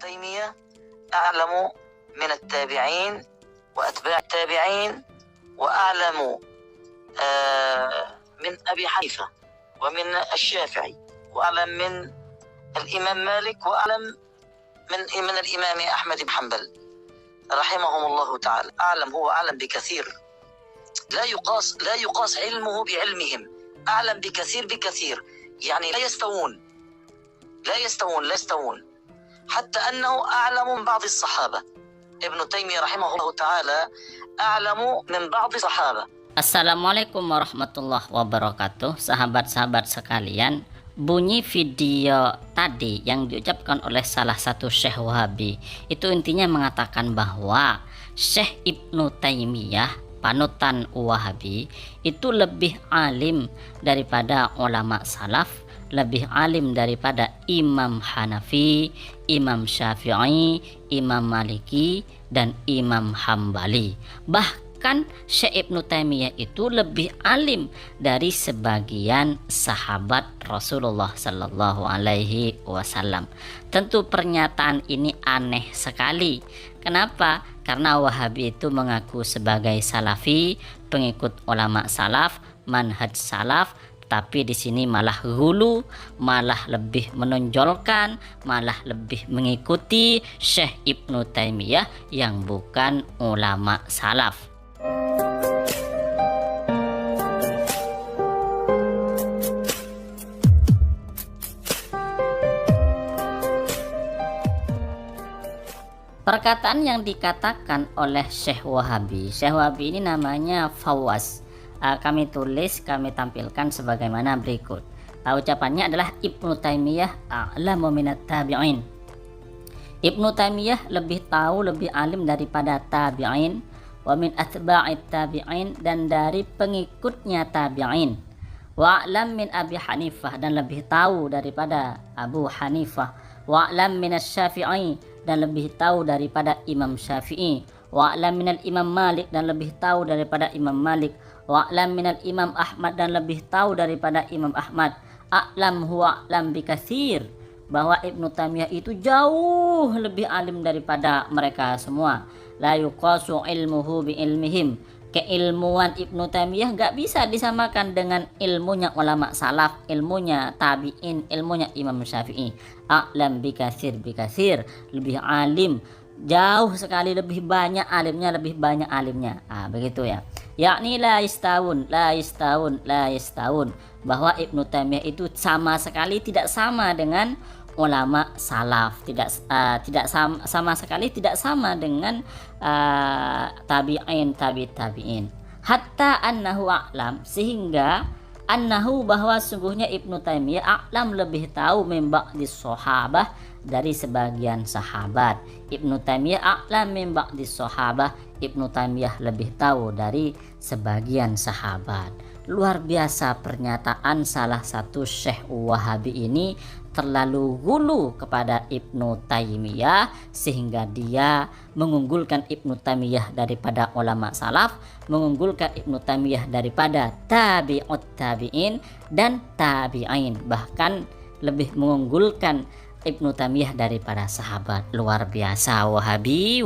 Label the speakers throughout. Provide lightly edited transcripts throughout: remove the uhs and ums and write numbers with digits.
Speaker 1: تيمية أعلم من التابعين وأتباع التابعين، وأعلم من أبي حنيفة ومن الشافعي، وأعلم من الإمام مالك، وأعلم من الإمام أحمد بن حنبل رحمهم الله تعالى. هو أعلم بكثير، لا يقاس علمه بعلمهم، أعلم بكثير، يعني لا يستوون، حتى أنه أعلم من بعض الصحابة. ابن تيمية رحمه الله تعالى أعلم من بعض الصحابة.
Speaker 2: Assalamualaikum warahmatullahi wabarakatuh. Sahabat-sahabat sekalian, bunyi video tadi yang diucapkan oleh salah satu Syekh Wahabi itu intinya mengatakan bahwa Syekh Ibnu Taimiyah, panutan Wahabi, itu lebih alim daripada ulama salaf, lebih alim daripada Imam Hanafi, Imam Syafi'i, Imam Maliki, dan Imam Hambali. Bahkan Syekh Ibnu Taimiyah itu lebih alim dari sebagian sahabat Rasulullah Sallallahu Alaihi Wasallam. Tentu pernyataan ini aneh sekali. Kenapa? Karena Wahabi itu mengaku sebagai salafi, pengikut ulama salaf, manhaj salaf, tapi di sini malah hulu, malah lebih menonjolkan, malah lebih mengikuti Syekh Ibnu Taimiyah yang bukan ulama salaf. Perkataan yang dikatakan oleh Syekh Wahabi ini namanya Fawwas. Kami tulis, kami tampilkan sebagaimana berikut. Ucapannya adalah Ibnu Taimiyah a'lamu minat tabi'in. Ibnu Taimiyah lebih tahu, lebih alim daripada tabi'in, wa min atba'it tabi'in, dan dari pengikutnya tabi'in, wa a'lam min Abi Hanifah, dan lebih tahu daripada Abu Hanifah, wa a'lam min Syafi'i, dan lebih tahu daripada Imam Syafi'i, wa a'lam minal Imam Malik, dan lebih tahu daripada Imam Malik, wa a'lam minal Imam Ahmad, dan lebih tahu daripada Imam Ahmad. A'lam huwa a'lam bikatsir, bahwa Ibnu Taimiyah itu jauh lebih alim daripada mereka semua. La yuqasu ilmuhu bi ilmihim, keilmuan Ibnu Taimiyah gak bisa disamakan dengan ilmunya ulama salaf, ilmunya tabi'in, ilmunya Imam Syafi'i. A'lam bikatsir, lebih alim, jauh sekali lebih banyak alimnya, begitu ya. Yakni la yastawun, bahwa Ibnu Taimiyah itu sama sekali tidak sama dengan ulama salaf, tidak sama dengan tabi'in. Hatta annahu a'lam, sehingga annahu, bahwa sungguhnya Ibnu Taimiyah a'lam, lebih tahu min ba'dis sahabah, dari sebagian sahabat. Ibnu Taimiyah a'lam min ba'dis sahabah, Ibnu Taimiyah lebih tahu dari sebagian sahabat. Luar biasa pernyataan salah satu Syekh Wahabi ini, terlalu hulu kepada Ibnu Taimiyah sehingga dia mengunggulkan Ibnu Taimiyah daripada ulama salaf, mengunggulkan Ibnu Taimiyah daripada tabi'ut tabi'in dan tabi'in, bahkan lebih mengunggulkan Ibnu Taimiyah daripada sahabat. Luar biasa Wahabi.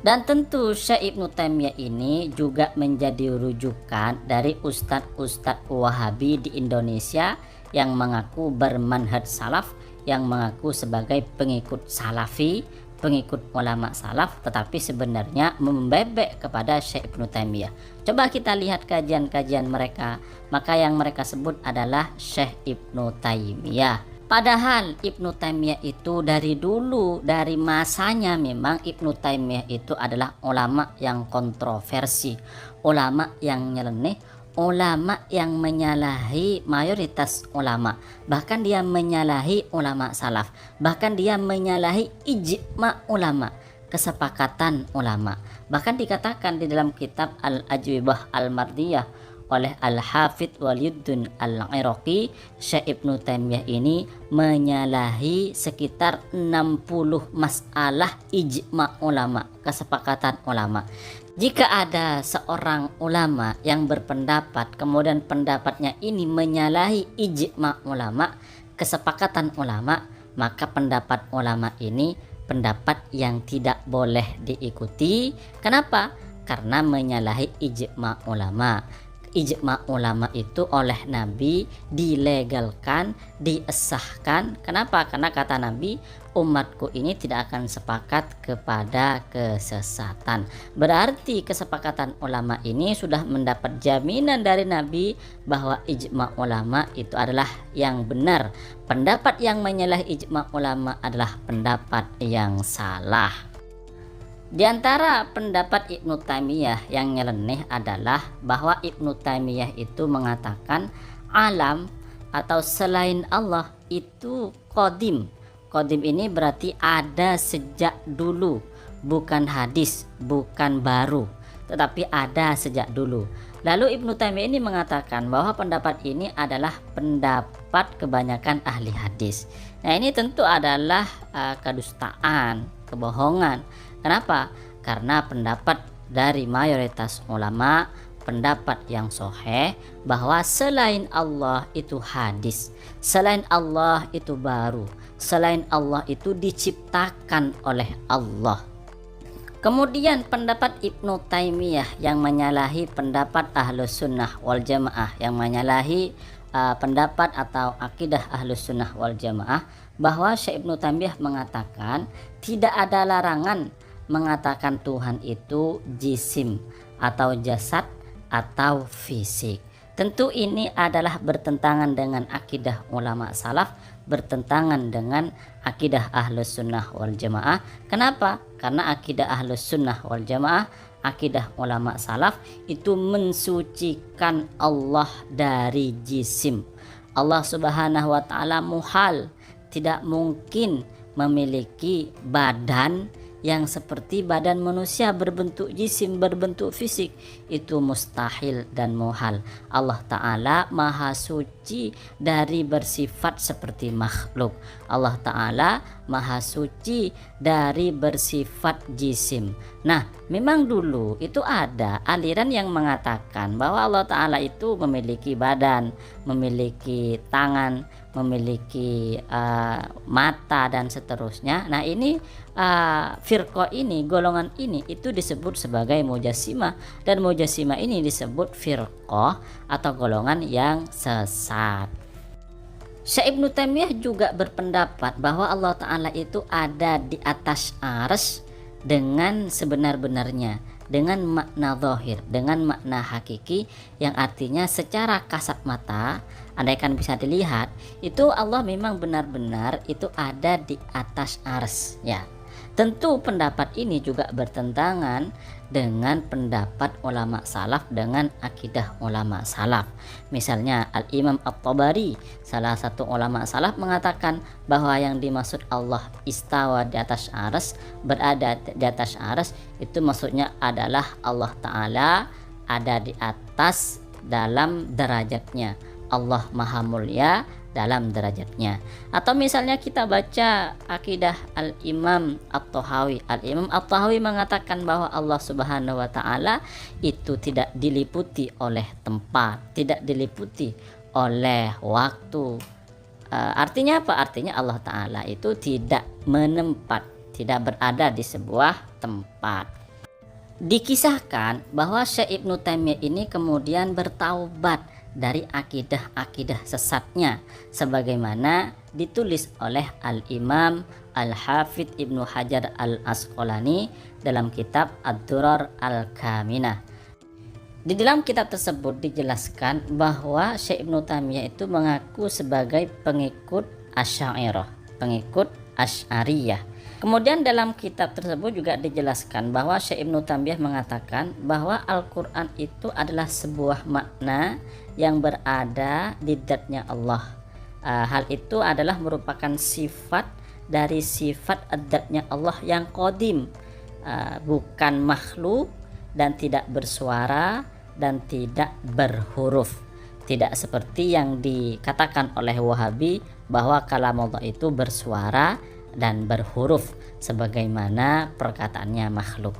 Speaker 2: Dan tentu Syekh Ibnu Taimiyah ini juga menjadi rujukan dari ustadz-ustadz Wahabi di Indonesia yang mengaku bermanhaj salaf, yang mengaku sebagai pengikut salafi, pengikut ulama salaf, tetapi sebenarnya membebek kepada Syekh Ibnu Taimiyah. Coba kita lihat kajian-kajian mereka, maka yang mereka sebut adalah Syekh Ibnu Taimiyah. Padahal Ibnu Taimiyah itu dari dulu, dari masanya memang Ibnu Taimiyah itu adalah ulama yang kontroversi, ulama yang nyeleneh, ulama yang menyalahi mayoritas ulama, bahkan dia menyalahi ulama salaf, bahkan dia menyalahi ijma ulama, kesepakatan ulama. Bahkan dikatakan di dalam kitab Al-Ajwibah Al-Mardiyah oleh Al-Hafidh Waliyuddin Al-Iraqi, Syekh Ibnu Taimiyah ini menyalahi sekitar 60 masalah ijma ulama, kesepakatan ulama. Jika ada seorang ulama yang berpendapat, kemudian pendapatnya ini menyalahi ijma ulama, kesepakatan ulama, maka pendapat ulama ini pendapat yang tidak boleh diikuti. Kenapa? Karena menyalahi ijma ulama. Ijma ulama itu oleh Nabi dilegalkan, diesahkan. Kenapa? Karena kata Nabi, umatku ini tidak akan sepakat kepada kesesatan. Berarti kesepakatan ulama ini sudah mendapat jaminan dari Nabi bahwa ijma ulama itu adalah yang benar. Pendapat yang menyalahi ijma ulama adalah pendapat yang salah. Di antara pendapat Ibnu Taimiyah yang nyeleneh adalah bahwa Ibnu Taimiyah itu mengatakan alam atau selain Allah itu qadim. Qadim ini berarti ada sejak dulu, bukan hadis, bukan baru, tetapi ada sejak dulu. Lalu Ibnu Taimiyah ini mengatakan bahwa pendapat ini adalah pendapat kebanyakan ahli hadis. Nah, ini tentu adalah kedustaan, kebohongan. Kenapa? Karena pendapat dari mayoritas ulama, pendapat yang sahih bahwa selain Allah itu hadis, selain Allah itu baru, selain Allah itu diciptakan oleh Allah. Kemudian pendapat Ibnu Taimiyah yang menyalahi pendapat Ahlus Sunnah wal Jamaah, yang menyalahi pendapat atau akidah Ahlus Sunnah wal Jamaah, bahwa Syekh Ibnu Taimiyah mengatakan tidak ada larangan mengatakan Tuhan itu jisim atau jasad atau fisik. Tentu ini adalah bertentangan dengan akidah ulama salaf, bertentangan dengan akidah Ahlus Sunnah wal Jamaah. Kenapa? Karena akidah Ahlus Sunnah wal Jamaah, akidah ulama salaf itu mensucikan Allah dari jisim. Allah Subhanahu wa taala muhal, tidak mungkin memiliki badan yang seperti badan manusia berbentuk jisim, berbentuk fisik. Itu mustahil dan muhal. Allah Ta'ala maha suci dari bersifat seperti makhluk. Allah Ta'ala maha suci dari bersifat jisim. Nah, memang dulu itu ada aliran yang mengatakan bahwa Allah Ta'ala itu memiliki badan, memiliki tangan, memiliki mata dan seterusnya. Nah, ini firqah ini, golongan ini itu disebut sebagai mujassimah, dan mujassimah ini disebut firqah atau golongan yang sesat. Syekh Ibnu Taimiyah juga berpendapat bahwa Allah Ta'ala itu ada di atas arsy dengan sebenar-benarnya, dengan makna zahir, dengan makna hakiki, yang artinya secara kasat mata, andaikan bisa dilihat, itu Allah memang benar-benar itu ada di atas arsy, ya. Tentu pendapat ini juga bertentangan dengan pendapat ulama salaf, dengan akidah ulama salaf. Misalnya Al-Imam At-Tabari, salah satu ulama salaf, mengatakan bahwa yang dimaksud Allah istawa di atas arsy, berada di atas arsy, itu maksudnya adalah Allah Ta'ala ada di atas dalam derajatnya. Allah maha mulia dalam derajatnya. Atau misalnya kita baca akidah Al-Imam At-Tahawi. Al-Imam At-Tahawi mengatakan bahwa Allah Subhanahu wa taala itu tidak diliputi oleh tempat, tidak diliputi oleh waktu. Artinya apa? Artinya Allah Ta'ala itu tidak menempat, tidak berada di sebuah tempat. Dikisahkan bahwa Syekh Ibnu Taimiyah ini kemudian bertaubat dari akidah-akidah sesatnya, sebagaimana ditulis oleh Al-Imam Al-Hafidh Ibnu Hajar Al-Asqalani dalam kitab Ad-Durar Al-Kaminah. Di dalam kitab tersebut dijelaskan bahwa Syekh Ibnu Taimiyah itu mengaku sebagai pengikut Asy'ariyah, pengikut Asy'ariyah. Kemudian dalam kitab tersebut juga dijelaskan bahwa Syekh Ibnu Taimiyah mengatakan bahwa Al-Quran itu adalah sebuah makna yang berada di dzatnya Allah. Hal itu adalah merupakan sifat dari sifat dzatnya Allah yang qadim, bukan makhluk dan tidak bersuara dan tidak berhuruf. Tidak seperti yang dikatakan oleh Wahabi bahwa kalam Allah itu bersuara dan berhuruf sebagaimana perkataannya makhluk.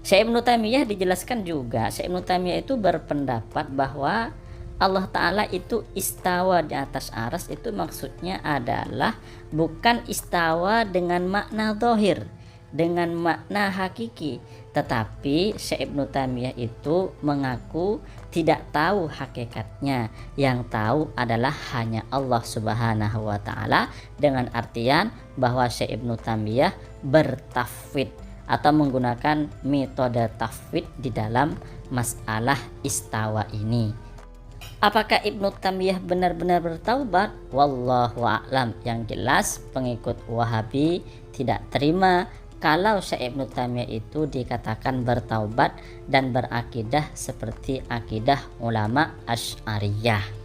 Speaker 2: Syekh Ibnu Taimiyah dijelaskan juga, Syekh Ibnu Taimiyah itu berpendapat bahwa Allah Ta'ala itu istawa di atas aras, itu maksudnya adalah bukan istawa dengan makna zahir, dengan makna hakiki, tetapi Syekh Ibnu Taimiyah itu mengaku tidak tahu hakikatnya. Yang tahu adalah hanya Allah Subhanahu wa Ta'ala, dengan artian bahwa Syekh Ibnu Taimiyah bertafwid atau menggunakan metode tafwid di dalam masalah istawa ini. Apakah Ibnu Taimiyah benar-benar bertaubat? Wallahu a'lam. Yang jelas pengikut Wahabi tidak terima kalau Syekh Ibnu Taimiyah itu dikatakan bertaubat dan berakidah seperti akidah ulama Asy'ariyah.